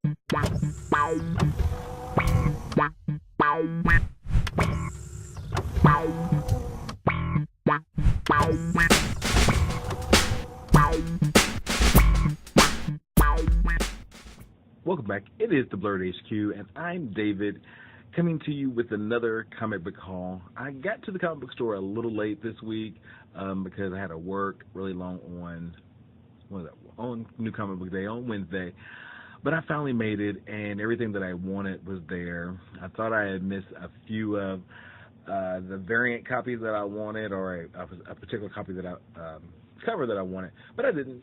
Welcome back. It is the Blurred HQ, and I'm David, coming to you with another comic book haul. I got to the comic book store a little late this week because I had to work really long on New Comic Book Day on Wednesday. But I finally made it, and everything that I wanted was there. I thought I had missed a few of the variant copies that I wanted, or a particular copy that cover that I wanted, but I didn't.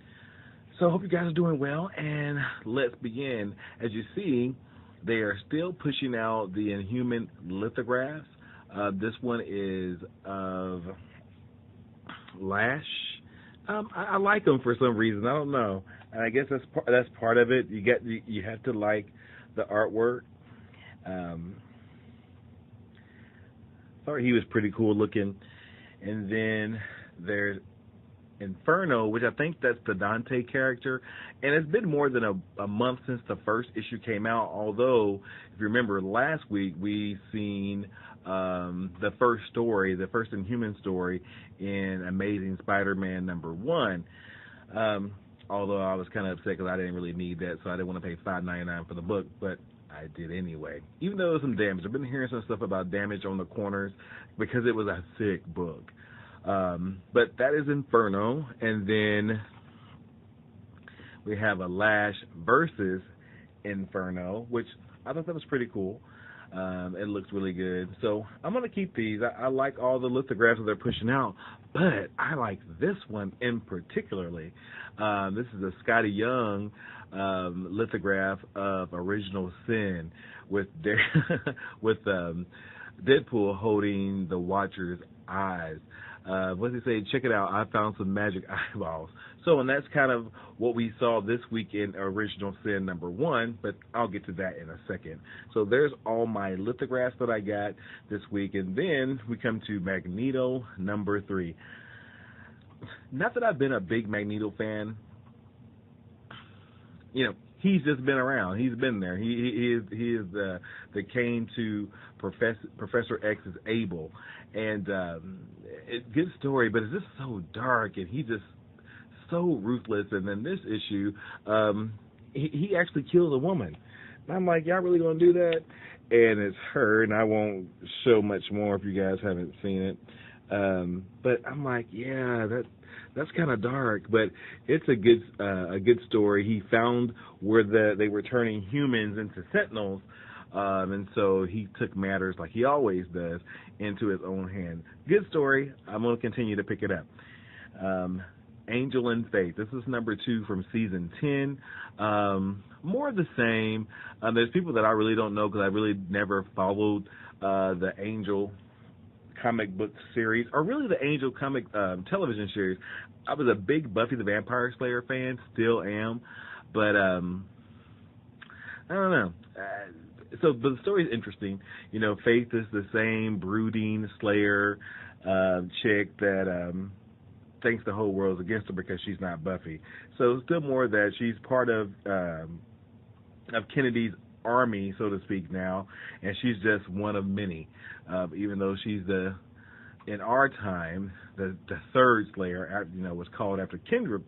So I hope you guys are doing well, and let's begin. As you see, they are still pushing out the Inhuman lithographs. This one is of Lash. I like them for some reason. I don't know. And I guess that's part of it. You have to like the artwork. Thought he was pretty cool looking. And then there's Inferno, which I think that's the Dante character, and it's been more than a month since the first issue came out, although if you remember last week we seen the first story, the first Inhuman story in Amazing Spider-Man #1, although I was kind of upset because I didn't really need that, so I didn't want to pay $5.99 for the book, but I did anyway, even though there was some damage. I've been hearing some stuff about damage on the corners because it was a thick book. But that is Inferno, and then we have a Lash versus Inferno, which I thought that was pretty cool. It looks really good, so I'm gonna keep these. I like all the lithographs that they're pushing out, but I like this one in particularly. This is a Scotty Young lithograph of Original Sin with Deadpool holding the Watcher's eyes. What does he say? Check it out. I found some magic eyeballs. So, and that's kind of what we saw this week in Original Sin #1, but I'll get to that in a second. So there's all my lithographs that I got this week, and then we come to Magneto #3. Not that I've been a big Magneto fan. You know, he's just been around. He's been there. He is the Kane to Professor X's Abel, and good story, but it's just so dark, and he's just so ruthless. And then this issue, he actually kills a woman. And I'm like, y'all really gonna do that? And it's her, and I won't show much more if you guys haven't seen it. But I'm like, yeah, that's kind of dark, but it's a good story. He found where they were turning humans into sentinels, and so he took matters, like he always does, into his own hand. Good story. I'm going to continue to pick it up. Angel and Faith. This is #2 from season 10. More of the same. There's people that I really don't know because I really never followed the Angel comic book series, or really the Angel comic television series. I was a big Buffy the Vampire Slayer fan, still am, but I don't know. But the story is interesting. You know, Faith is the same brooding Slayer chick that thinks the whole world's against her because she's not Buffy. So still more that she's part of Kennedy's army, so to speak, now, and she's just one of many. Even though she's in our time, the third Slayer, was called after Kendra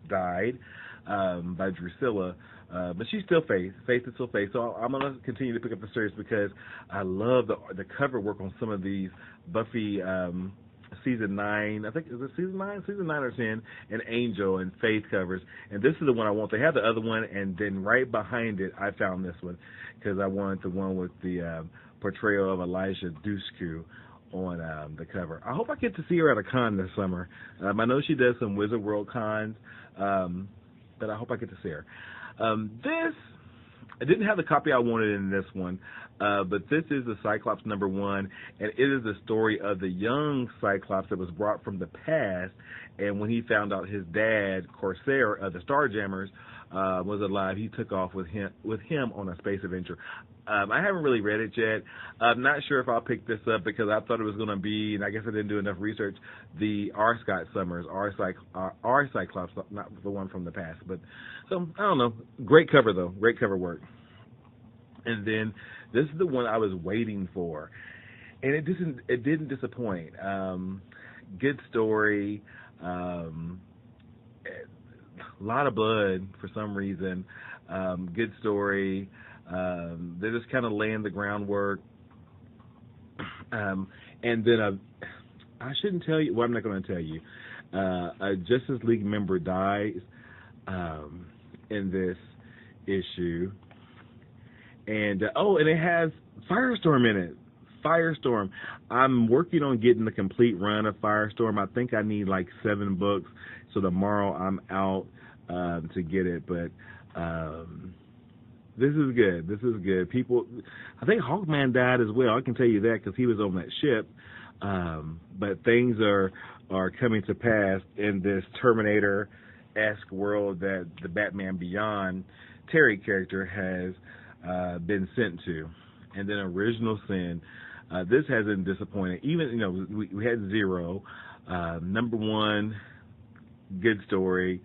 died by Drusilla. But she's still Faith. Faith is still Faith. So I'm going to continue to pick up the series because I love the cover work on some of these Buffy season 9, I think, is it season 9? Season 9 or 10, and Angel and Faith covers. And this is the one I want. They have the other one, and then right behind it, I found this one because I wanted the one with the portrayal of Elijah Dushku on the cover. I hope I get to see her at a con this summer. I know she does some Wizard World cons, but I hope I get to see her. I didn't have the copy I wanted in this one, but this is the Cyclops #1, and it is the story of the young Cyclops that was brought from the past, and when he found out his dad, Corsair of the Starjammers, was alive, he took off with him on a space adventure. I haven't really read it yet. I'm not sure if I'll pick this up because I thought it was going to be, and I guess I didn't do enough research, the R. Scott Summers, R. Cyclops, not the one from the past. But so I don't know. Great cover though. Great cover work. And then this is the one I was waiting for, and it didn't disappoint. Good story, a lot of blood for some reason. Good story. They're just kind of laying the groundwork. And then I shouldn't tell you. Well, I'm not going to tell you. A Justice League member dies in this issue, and and it has Firestorm in it. Firestorm. I'm working on getting the complete run of Firestorm. I think I need like 7 books, so tomorrow I'm out to get it. But this is good. This is good. People, I think Hawkman died as well. I can tell you that because he was on that ship. But things are coming to pass in this Terminator-esque world that the Batman Beyond Terry character has been sent to. And then Original Sin. This hasn't disappointed. Even, we had Zero. Number 1, good story.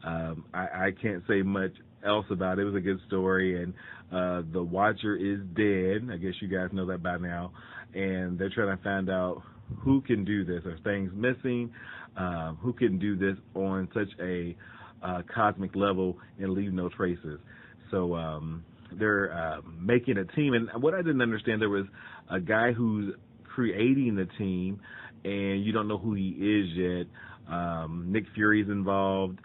I can't say much else about it. It was a good story. And the Watcher is dead. I guess you guys know that by now. And they're trying to find out who can do this. Are things missing? Who can do this on such a cosmic level and leave no traces? So they're making a team. And what I didn't understand, there was a guy who's creating the team, and you don't know who he is yet. Nick Fury's involved,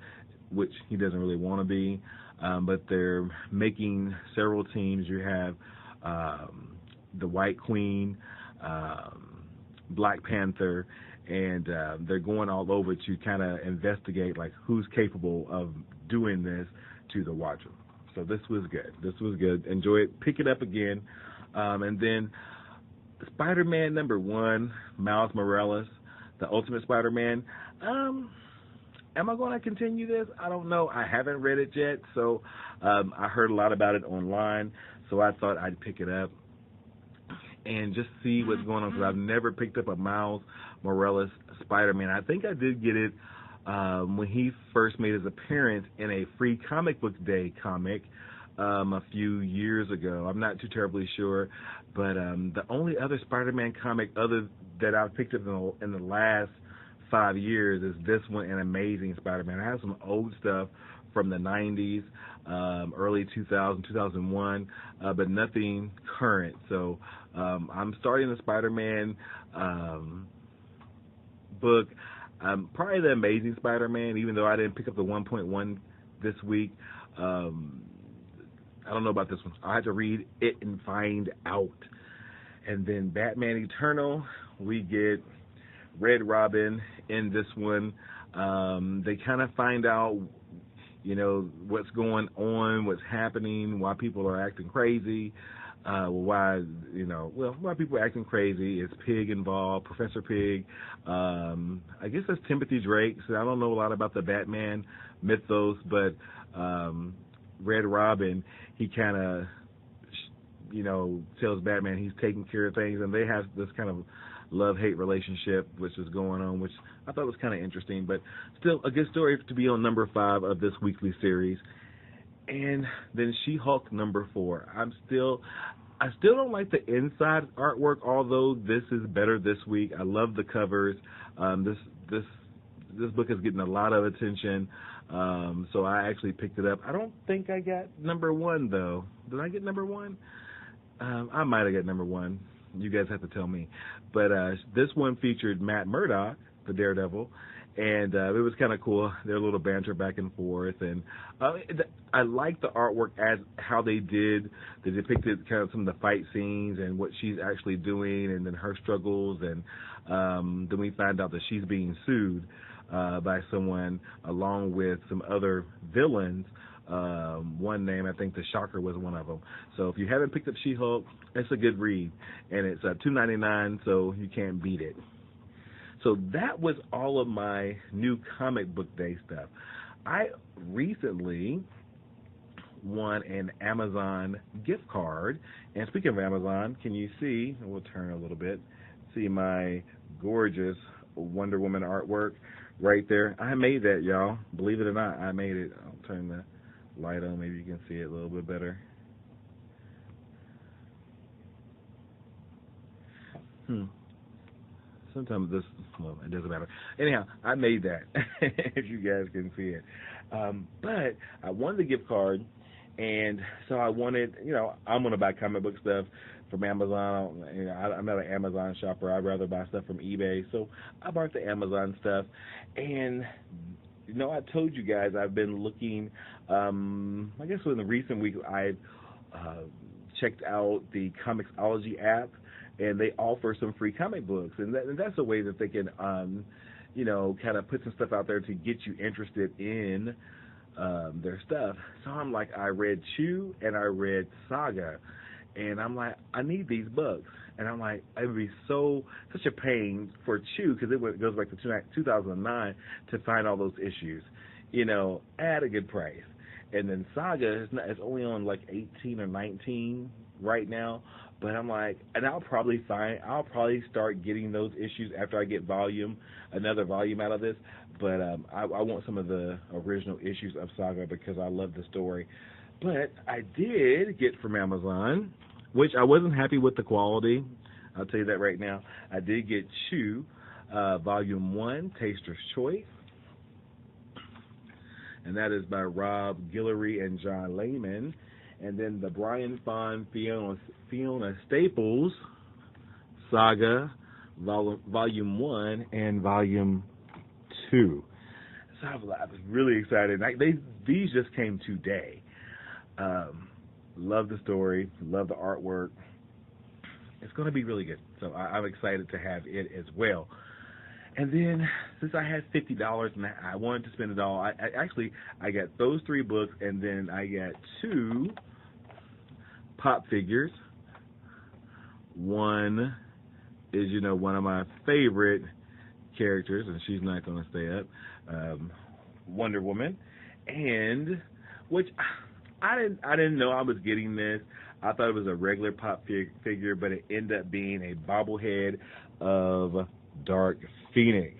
which he doesn't really want to be. But they're making several teams. You have the White Queen, Black Panther, and they're going all over to kind of investigate like who's capable of doing this to the Watcher. So this was good. This was good. Enjoy it. Pick it up again. And then Spider-Man #1, Miles Morales, the Ultimate Spider-Man. Am I going to continue this? I don't know. I haven't read it yet, so I heard a lot about it online, so I thought I'd pick it up and just see what's going on, because I've never picked up a Miles Morales Spider-Man. I think I did get it when he first made his appearance in a free comic book day comic a few years ago. I'm not too terribly sure, but the only other Spider-Man comic other that I've picked up in the last 5 years is this one, An Amazing Spider-Man. I have some old stuff from the 90s, early 2000, 2001, but nothing current. So I'm starting the Spider-Man book. Probably the Amazing Spider-Man, even though I didn't pick up the 1.1 this week. I don't know about this one. I had to read it and find out. And then Batman Eternal, we get Red Robin in this one. They kind of find out, what's going on, what's happening, why people are acting crazy, why people are acting crazy. Is Pig involved, Professor Pig? I guess that's Timothy Drake. So I don't know a lot about the Batman mythos, but Red Robin, he kind of, tells Batman he's taking care of things, and they have this kind of love-hate relationship which is going on, which I thought was kind of interesting, but still a good story to be on number 5 of this weekly series. And then She-Hulk number 4. I still don't like the inside artwork, although this is better this week. I love the covers. This book is getting a lot of attention, so I actually picked it up. I don't think I got number 1 though. Did I get number 1? I might have got number 1. You guys have to tell me. But this one featured Matt Murdock, the Daredevil, and it was kind of cool. Their little banter back and forth, and I like the artwork as how they did. They depicted kind of some of the fight scenes and what she's actually doing, and then her struggles, and then we find out that she's being sued by someone along with some other villains. One name, I think the Shocker was one of them. So if you haven't picked up She-Hulk, it's a good read, and it's $2.99, so you can't beat it. So that was all of my new comic book day stuff. I recently won an Amazon gift card, and speaking of Amazon, can you see? We'll turn a little bit. See my gorgeous Wonder Woman artwork right there. I made that, y'all. Believe it or not, I made it. I'll turn the light on, maybe you can see it a little bit better. Hmm. Sometimes this, well, it doesn't matter. Anyhow, I made that, if you guys can see it. But I wanted the gift card, and so I wanted, I'm going to buy comic book stuff from Amazon. I'm not an Amazon shopper. I'd rather buy stuff from eBay. So I bought the Amazon stuff, and, I told you guys I've been looking, I guess in the recent week I've checked out the Comixology app, and they offer some free comic books, and that's a way that they can, kind of put some stuff out there to get you interested in their stuff. So I'm like, I read Chew and I read Saga, and I'm like, I need these books, and I'm like, it would be such a pain for Chew because it goes back to 2009 to find all those issues, at a good price. And then Saga is only on like 18 or 19 right now. But I'm like, and I'll probably start getting those issues after I get another volume out of this. But I want some of the original issues of Saga because I love the story. But I did get from Amazon, which I wasn't happy with the quality. I'll tell you that right now. I did get Chew, Volume 1, Taster's Choice. And that is by Rob Guillory and John Layman. And then the Brian Fon Fiona Staples Saga, Volume 1 and Volume 2. So I was really excited. These just came today. Love the story. Love the artwork. It's going to be really good. So I'm excited to have it as well. And then, since I had $50 and I wanted to spend it all, I got those 3 books, and then I got 2 pop figures. One is, one of my favorite characters, and she's not going to stay up, Wonder Woman, and which I didn't know I was getting this. I thought it was a regular pop figure, but it ended up being a bobblehead of Dark Phoenix,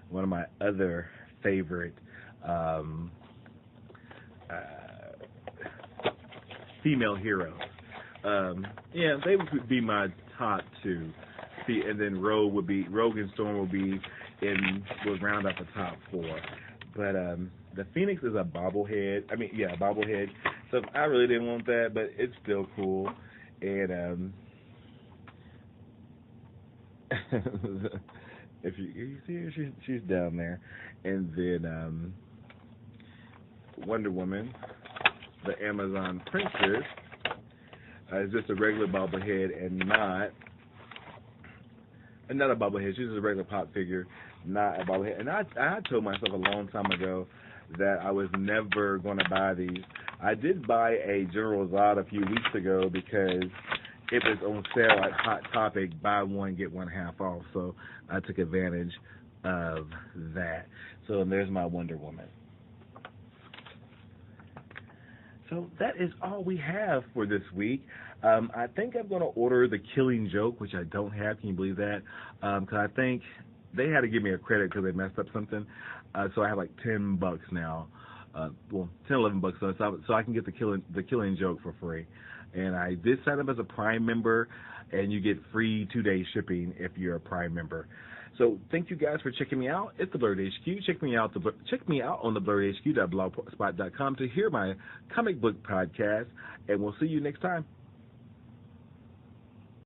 one of my other favorite female heroes. They would be my top 2. And then Rogue and Storm would round out the top 4. But the Phoenix is a bobblehead. A bobblehead. So I really didn't want that, but it's still cool. And if you see her, she's down there. And then Wonder Woman, the Amazon Princess, is just a regular bobblehead and not a bobblehead. She's just a regular pop figure, not a bobblehead. And I told myself a long time ago that I was never going to buy these. I did buy a General Zod a few weeks ago because it was on sale at Hot Topic, buy one, get one half off. So I took advantage of that. So there's my Wonder Woman. So that is all we have for this week. I think I'm going to order The Killing Joke, which I don't have. Can you believe that? Because I think they had to give me a credit because they messed up something. So I have like $10 now. $11 so I can get the Killing Joke for free. And I did sign up as a Prime member, and you get free 2-day shipping if you're a Prime member. So thank you guys for checking me out. It's the Blurred HQ. Check me out on the blurredhq.blogspot.com to hear my comic book podcast, and we'll see you next time.